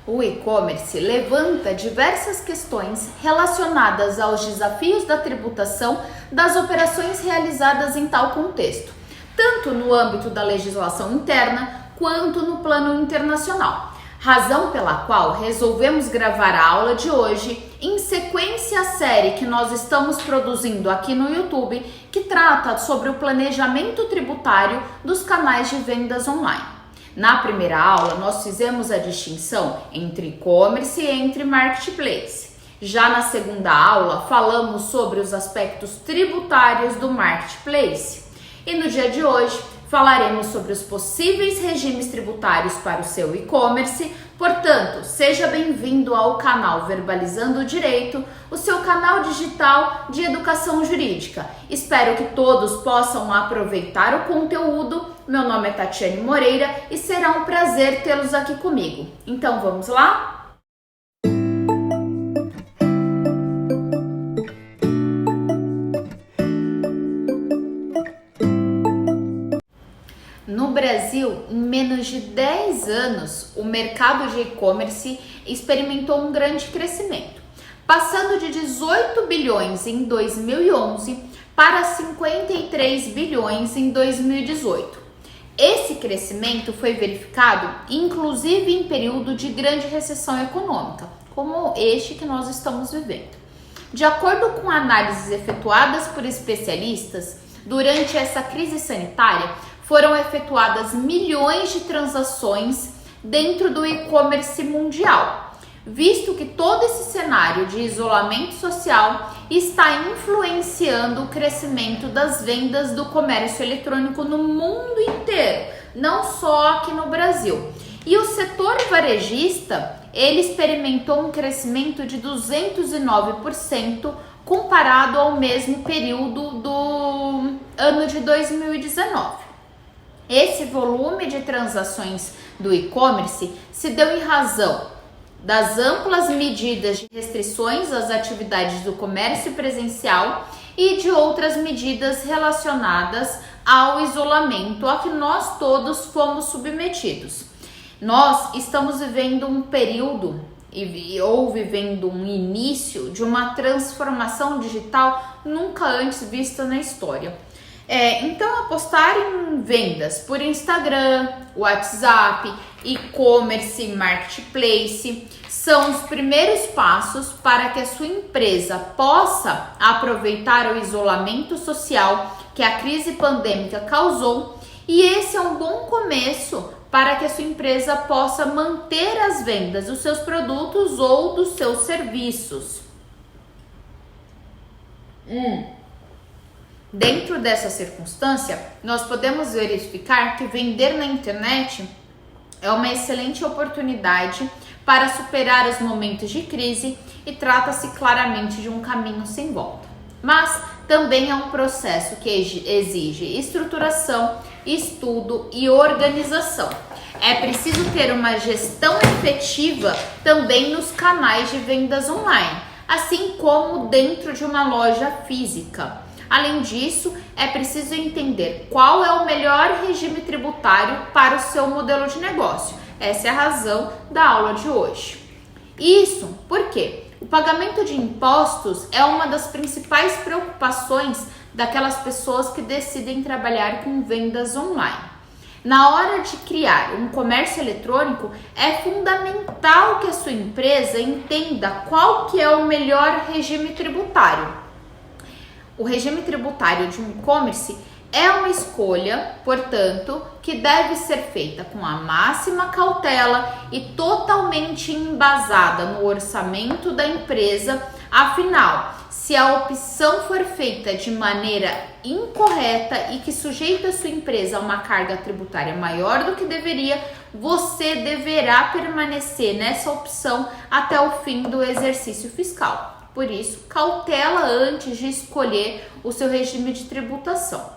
O e-commerce levanta diversas questões relacionadas aos desafios da tributação das operações realizadas em tal contexto, tanto no âmbito da legislação interna quanto no plano internacional. Razão pela qual resolvemos gravar a aula de hoje em sequência à série que nós estamos produzindo aqui no YouTube, que trata sobre o planejamento tributário dos canais de vendas online. Na primeira aula, nós fizemos a distinção entre e-commerce e entre marketplace. Já na segunda aula, falamos sobre os aspectos tributários do marketplace. E no dia de hoje, falaremos sobre os possíveis regimes tributários para o seu e-commerce. Portanto, seja bem-vindo ao canal Verbalizando o Direito, o seu canal digital de educação jurídica. Espero que todos possam aproveitar o conteúdo. Meu nome é Tatiane Moreira e será um prazer tê-los aqui comigo. Então, vamos lá? No Brasil, em menos de 10 anos, o mercado de e-commerce experimentou um grande crescimento, passando de 18 bilhões em 2011 para 53 bilhões em 2018. Esse crescimento foi verificado, inclusive em período de grande recessão econômica, como este que nós estamos vivendo. De acordo com análises efetuadas por especialistas, durante essa crise sanitária, foram efetuadas milhões de transações dentro do e-commerce mundial, visto que todo esse cenário de isolamento social está influenciando o crescimento das vendas do comércio eletrônico no mundo inteiro, não só aqui no Brasil. E o setor varejista, ele experimentou um crescimento de 209% comparado ao mesmo período do ano de 2019. Esse volume de transações do e-commerce se deu em razão das amplas medidas de restrições às atividades do comércio presencial e de outras medidas relacionadas ao isolamento a que nós todos fomos submetidos. Nós estamos vivendo um período ou vivendo um início de uma transformação digital nunca antes vista na história. Então, apostar em vendas por Instagram, WhatsApp, e-commerce, marketplace são os primeiros passos para que a sua empresa possa aproveitar o isolamento social que a crise pandêmica causou, e esse é um bom começo para que a sua empresa possa manter as vendas dos seus produtos ou dos seus serviços. Dentro dessa circunstância, nós podemos verificar que vender na internet é uma excelente oportunidade para superar os momentos de crise e trata-se claramente de um caminho sem volta. Mas também é um processo que exige estruturação, estudo e organização. É preciso ter uma gestão efetiva também nos canais de vendas online, assim como dentro de uma loja física. Além disso, é preciso entender qual é o melhor regime tributário para o seu modelo de negócio. Essa é a razão da aula de hoje. Isso porque o pagamento de impostos é uma das principais preocupações daquelas pessoas que decidem trabalhar com vendas online. Na hora de criar um comércio eletrônico, é fundamental que a sua empresa entenda qual que é o melhor regime tributário. O regime tributário de um e-commerce é uma escolha, portanto, que deve ser feita com a máxima cautela e totalmente embasada no orçamento da empresa. Afinal, se a opção for feita de maneira incorreta e que sujeita a sua empresa a uma carga tributária maior do que deveria, você deverá permanecer nessa opção até o fim do exercício fiscal. Por isso, cautela antes de escolher o seu regime de tributação.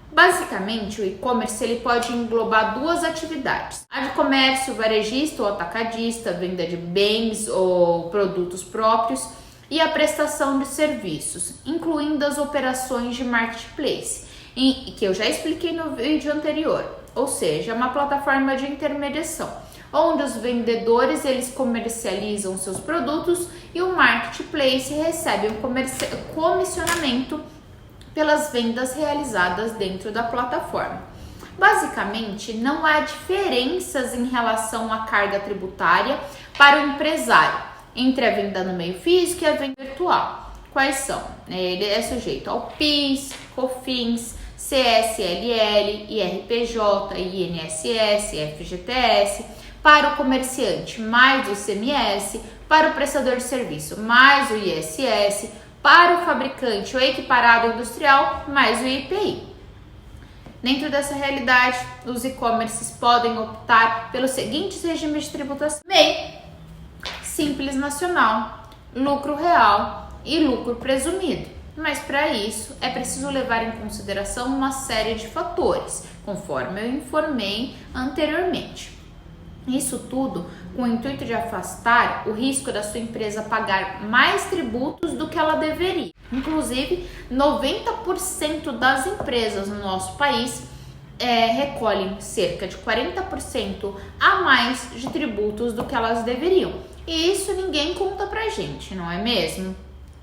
Basicamente, o e-commerce ele pode englobar duas atividades: a de comércio varejista ou atacadista, venda de bens ou produtos próprios, e a prestação de serviços, incluindo as operações de marketplace, que eu já expliquei no vídeo anterior, ou seja, uma plataforma de intermediação, onde os vendedores eles comercializam seus produtos e o marketplace recebe um comissionamento pelas vendas realizadas dentro da plataforma. Basicamente, não há diferenças em relação à carga tributária para o empresário entre a venda no meio físico e a venda virtual. Quais são? Ele é sujeito ao PIS, COFINS, CSLL, IRPJ, INSS, FGTS, para o comerciante mais o ICMS, para o prestador de serviço mais o ISS, para o fabricante ou equiparado industrial mais o IPI. Dentro dessa realidade, os e-commerces podem optar pelos seguintes regimes de tributação: MEI, Simples Nacional, lucro real e lucro presumido. Mas para isso é preciso levar em consideração uma série de fatores, conforme eu informei anteriormente. Isso tudo com o intuito de afastar o risco da sua empresa pagar mais tributos do que ela deveria. Inclusive, 90% das empresas no nosso país recolhem cerca de 40% a mais de tributos do que elas deveriam. E isso ninguém conta pra gente, não é mesmo?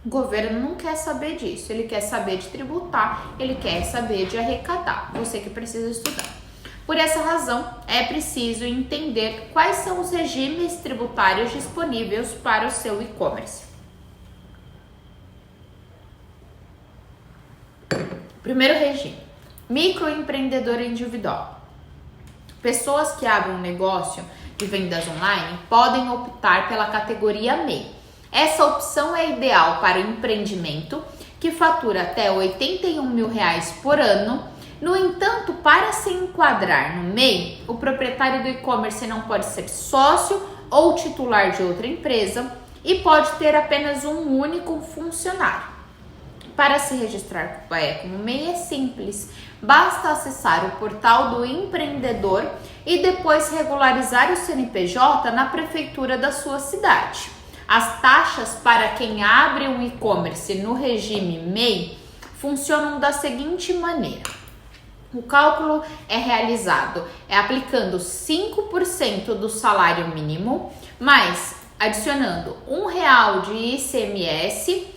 O governo não quer saber disso, ele quer saber de tributar, ele quer saber de arrecadar. Você que precisa estudar. Por essa razão, é preciso entender quais são os regimes tributários disponíveis para o seu e-commerce. Primeiro regime: microempreendedor individual. Pessoas que abrem um negócio de vendas online podem optar pela categoria MEI. Essa opção é ideal para o empreendimento que fatura até R$ 81 mil por ano. No entanto, para se enquadrar no MEI, o proprietário do e-commerce não pode ser sócio ou titular de outra empresa e pode ter apenas um único funcionário. Para se registrar como MEI é simples, basta acessar o portal do empreendedor e depois regularizar o CNPJ na prefeitura da sua cidade. As taxas para quem abre um e-commerce no regime MEI funcionam da seguinte maneira. O cálculo é realizado aplicando 5% do salário mínimo, mais adicionando R$1 de ICMS,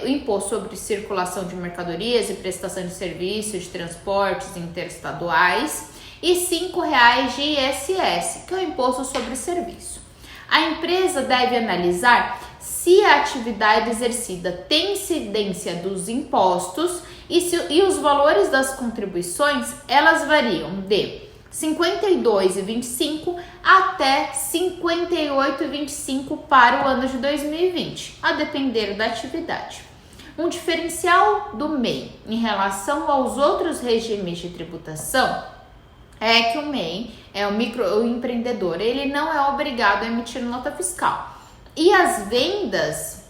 o Imposto sobre Circulação de Mercadorias e Prestação de Serviços de Transportes Interestaduais, e R$5 de ISS, que é o Imposto sobre Serviço. A empresa deve analisar se a atividade exercida tem incidência dos impostos e os valores das contribuições, elas variam de R$ 52,25 até R$ 58,25 para o ano de 2020, a depender da atividade. Um diferencial do MEI em relação aos outros regimes de tributação é que o MEI, o microempreendedor, ele não é obrigado a emitir nota fiscal. E as vendas,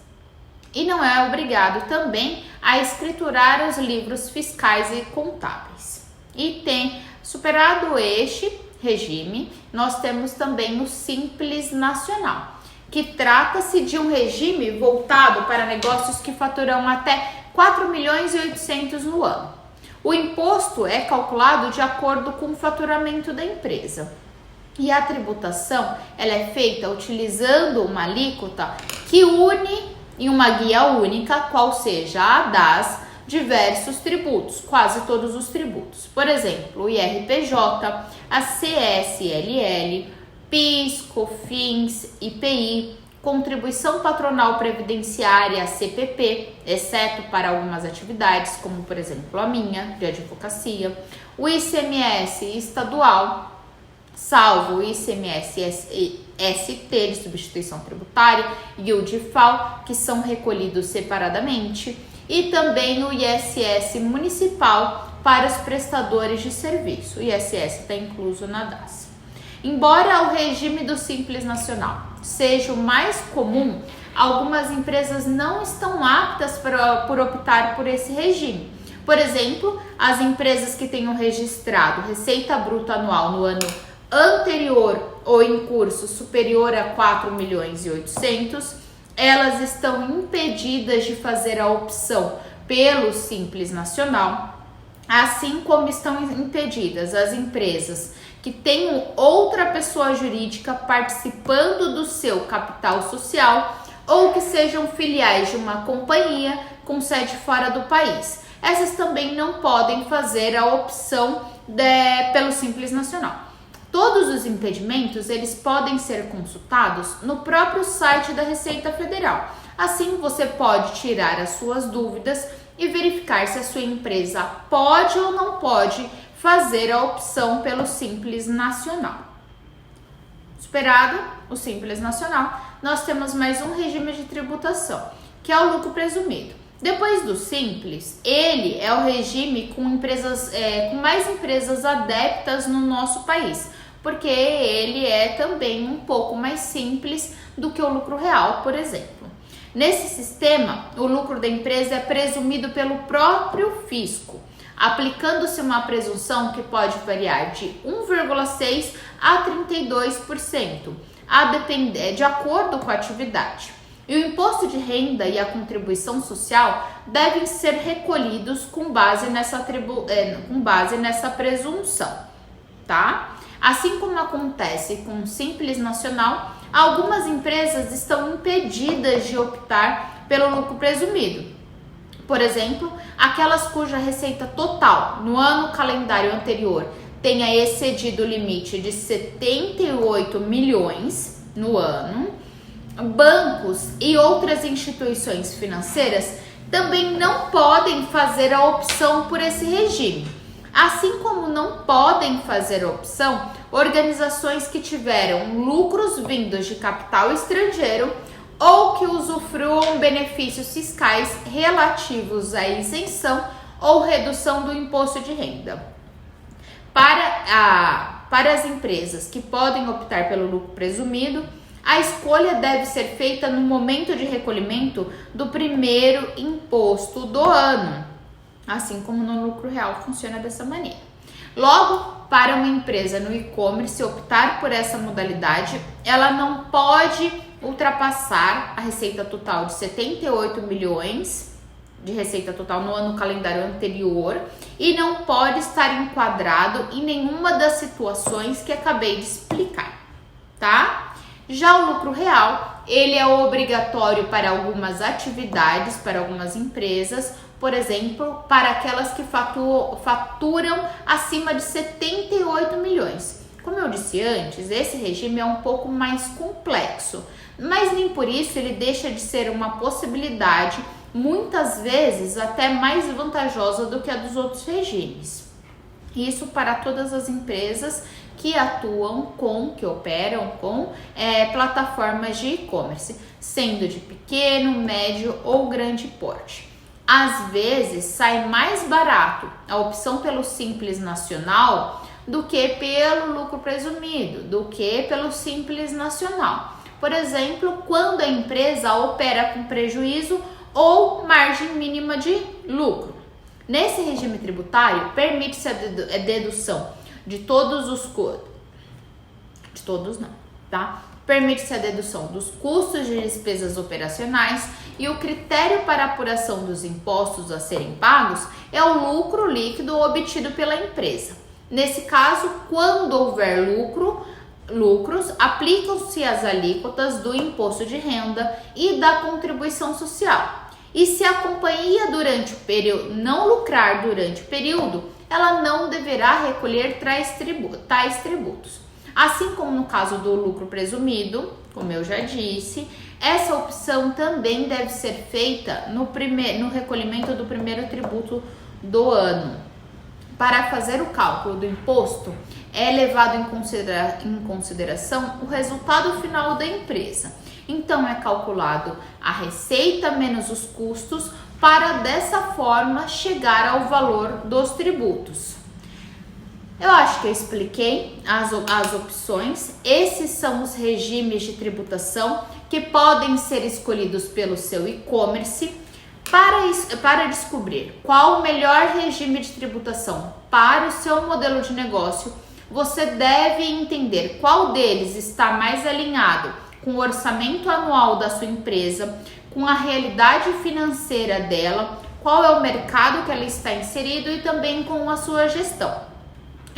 e não é obrigado também a escriturar os livros fiscais e contábeis. E superado este regime, nós temos também o Simples Nacional, que trata-se de um regime voltado para negócios que faturam até 4.800.000 no ano. O imposto é calculado de acordo com o faturamento da empresa. E a tributação ela é feita utilizando uma alíquota que une em uma guia única, qual seja a das diversos tributos, quase todos os tributos. Por exemplo, o IRPJ, a CSLL, PIS, COFINS, IPI, Contribuição Patronal Previdenciária, CPP, exceto para algumas atividades, como por exemplo a minha, de advocacia, o ICMS estadual, salvo o ICMS ST, de substituição tributária, e o DIFAL, que são recolhidos separadamente, e também o ISS municipal para os prestadores de serviço. O ISS está incluso na DAS. Embora o regime do Simples Nacional seja o mais comum, algumas empresas não estão aptas por optar por esse regime. Por exemplo, as empresas que tenham registrado receita bruta anual no ano anterior ou em curso superior a 4.800.000, elas estão impedidas de fazer a opção pelo Simples Nacional, assim como estão impedidas as empresas que tenham outra pessoa jurídica participando do seu capital social ou que sejam filiais de uma companhia com sede fora do país. Essas também não podem fazer a opção pelo Simples Nacional. Todos os impedimentos, eles podem ser consultados no próprio site da Receita Federal. Assim, você pode tirar as suas dúvidas e verificar se a sua empresa pode ou não pode fazer a opção pelo Simples Nacional. Superado o Simples Nacional, nós temos mais um regime de tributação, que é o lucro presumido. Depois do Simples, ele é o regime com mais empresas adeptas no nosso país, porque ele é também um pouco mais simples do que o lucro real, por exemplo. Nesse sistema, o lucro da empresa é presumido pelo próprio fisco, aplicando-se uma presunção que pode variar de 1,6% a 32%, de acordo com a atividade. E o imposto de renda e a contribuição social devem ser recolhidos com base nessa presunção, tá? Assim como acontece com o Simples Nacional, algumas empresas estão impedidas de optar pelo lucro presumido. Por exemplo, aquelas cuja receita total no ano calendário anterior tenha excedido o limite de 78 milhões no ano. Bancos e outras instituições financeiras também não podem fazer a opção por esse regime. Assim como não podem fazer a opção organizações que tiveram lucros vindos de capital estrangeiro ou que usufruam benefícios fiscais relativos à isenção ou redução do imposto de renda. Para as empresas que podem optar pelo lucro presumido, a escolha deve ser feita no momento de recolhimento do primeiro imposto do ano, assim como no lucro real funciona dessa maneira. Logo, para uma empresa no e-commerce optar por essa modalidade, ela não pode ultrapassar a receita total de 78 milhões de receita total no ano calendário anterior e não pode estar enquadrado em nenhuma das situações que acabei de explicar, tá? Já o lucro real, ele é obrigatório para algumas atividades, para algumas empresas, por exemplo, para aquelas que faturam acima de 78 milhões. Como eu disse antes, esse regime é um pouco mais complexo, mas nem por isso ele deixa de ser uma possibilidade, muitas vezes até mais vantajosa do que a dos outros regimes. Isso para todas as empresas que operam com plataformas de e-commerce, sendo de pequeno, médio ou grande porte. Às vezes sai mais barato a opção pelo Simples Nacional do que pelo lucro presumido, do que pelo Simples Nacional. Por exemplo, quando a empresa opera com prejuízo ou margem mínima de lucro. Nesse regime tributário, permite-se a dedução de todos os custos, de todos não, tá? Permite-se a dedução dos custos de despesas operacionais e o critério para apuração dos impostos a serem pagos é o lucro líquido obtido pela empresa. Nesse caso, quando houver lucros, aplicam-se as alíquotas do imposto de renda e da contribuição social. E se a companhia durante o período não lucrar durante o período, ela não deverá recolher tais tributos. Assim como no caso do lucro presumido, como eu já disse, essa opção também deve ser feita no recolhimento do primeiro tributo do ano. Para fazer o cálculo do imposto, é levado em consideração o resultado final da empresa. Então, é calculado a receita menos os custos para, dessa forma, chegar ao valor dos tributos. Eu acho que eu expliquei as opções. Esses são os regimes de tributação que podem ser escolhidos pelo seu e-commerce. Para descobrir qual o melhor regime de tributação para o seu modelo de negócio, você deve entender qual deles está mais alinhado com o orçamento anual da sua empresa, com a realidade financeira dela, qual é o mercado que ela está inserido e também com a sua gestão.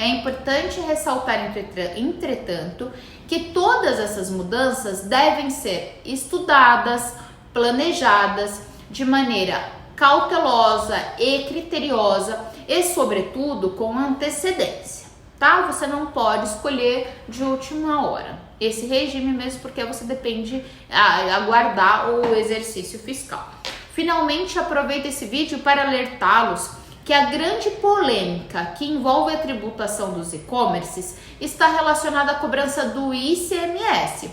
É importante ressaltar, entretanto, que todas essas mudanças devem ser estudadas, planejadas de maneira cautelosa e criteriosa e, sobretudo, com antecedência, tá? Você não pode escolher de última hora esse regime, mesmo porque você depende aguardar o exercício fiscal. Finalmente, aproveito esse vídeo para alertá-los que a grande polêmica que envolve a tributação dos e-commerces está relacionada à cobrança do ICMS,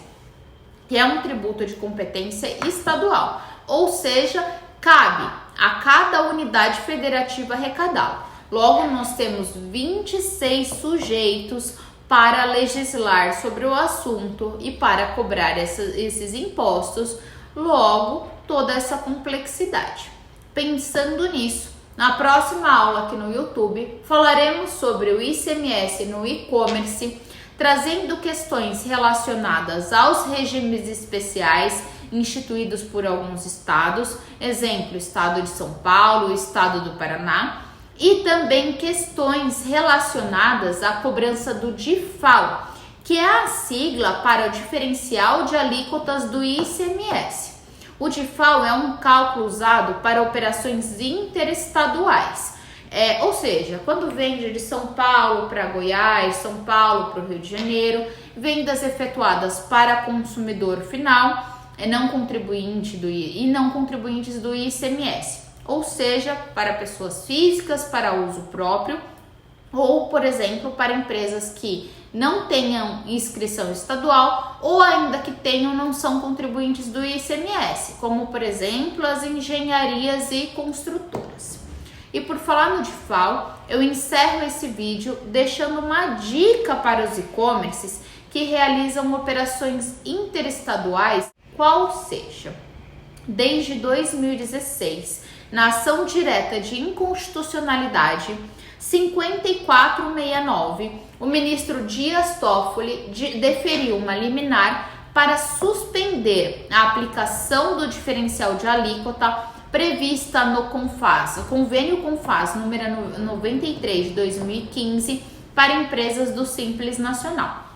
que é um tributo de competência estadual, ou seja, cabe a cada unidade federativa arrecadá-lo. Logo, nós temos 26 sujeitos para legislar sobre o assunto e para cobrar esses impostos, logo, toda essa complexidade. Pensando nisso, na próxima aula aqui no YouTube, falaremos sobre o ICMS no e-commerce, trazendo questões relacionadas aos regimes especiais instituídos por alguns estados, exemplo, estado de São Paulo, estado do Paraná, e também questões relacionadas à cobrança do DIFAL, que é a sigla para o diferencial de alíquotas do ICMS. O DIFAL é um cálculo usado para operações interestaduais, ou seja, quando vende de São Paulo para Goiás, São Paulo para o Rio de Janeiro, vendas efetuadas para consumidor final, não contribuinte e não contribuintes do ICMS, ou seja, para pessoas físicas para uso próprio, ou, por exemplo, para empresas que não tenham inscrição estadual ou ainda que tenham não são contribuintes do ICMS, como, por exemplo, as engenharias e construtoras. E por falar no DIFAL, eu encerro esse vídeo deixando uma dica para os e-commerces que realizam operações interestaduais, qual seja, desde 2016, na ação direta de inconstitucionalidade 5469, o ministro Dias Toffoli deferiu uma liminar para suspender a aplicação do diferencial de alíquota prevista no convênio CONFAS número 93 de 2015 para empresas do Simples Nacional.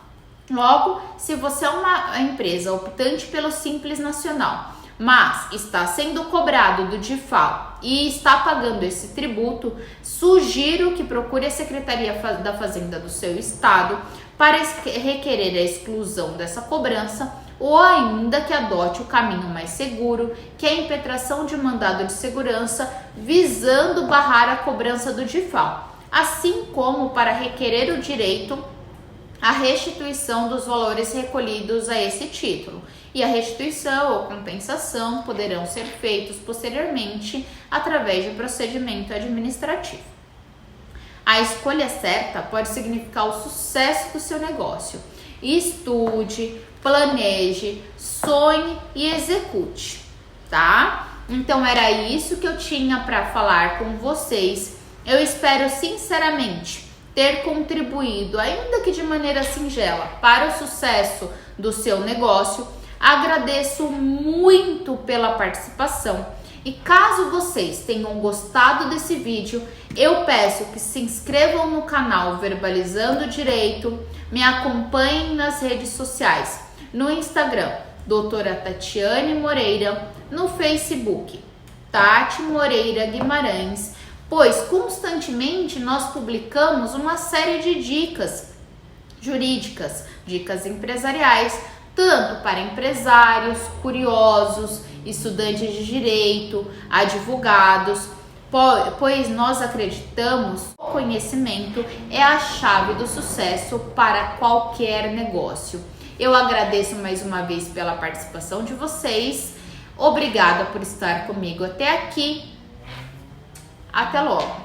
Logo, se você é uma empresa optante pelo Simples Nacional, mas está sendo cobrado do DIFAL e está pagando esse tributo, sugiro que procure a Secretaria da Fazenda do seu estado para requerer a exclusão dessa cobrança ou ainda que adote o caminho mais seguro, que é a impetração de mandado de segurança visando barrar a cobrança do DIFAL, assim como para requerer o direito à restituição dos valores recolhidos a esse título. E a restituição ou compensação poderão ser feitos posteriormente através de procedimento administrativo. A escolha certa pode significar o sucesso do seu negócio. Estude, planeje, sonhe e execute, tá? Então era isso que eu tinha para falar com vocês. Eu espero sinceramente ter contribuído, ainda que de maneira singela, para o sucesso do seu negócio. Agradeço muito pela participação e caso vocês tenham gostado desse vídeo, eu peço que se inscrevam no canal Verbalizando Direito, me acompanhem nas redes sociais, no Instagram, doutora Tatiane Moreira, no Facebook, Tati Moreira Guimarães, pois constantemente nós publicamos uma série de dicas jurídicas, dicas empresariais, tanto para empresários, curiosos, estudantes de direito, advogados, pois nós acreditamos que o conhecimento é a chave do sucesso para qualquer negócio. Eu agradeço mais uma vez pela participação de vocês. Obrigada por estar comigo até aqui. Até logo!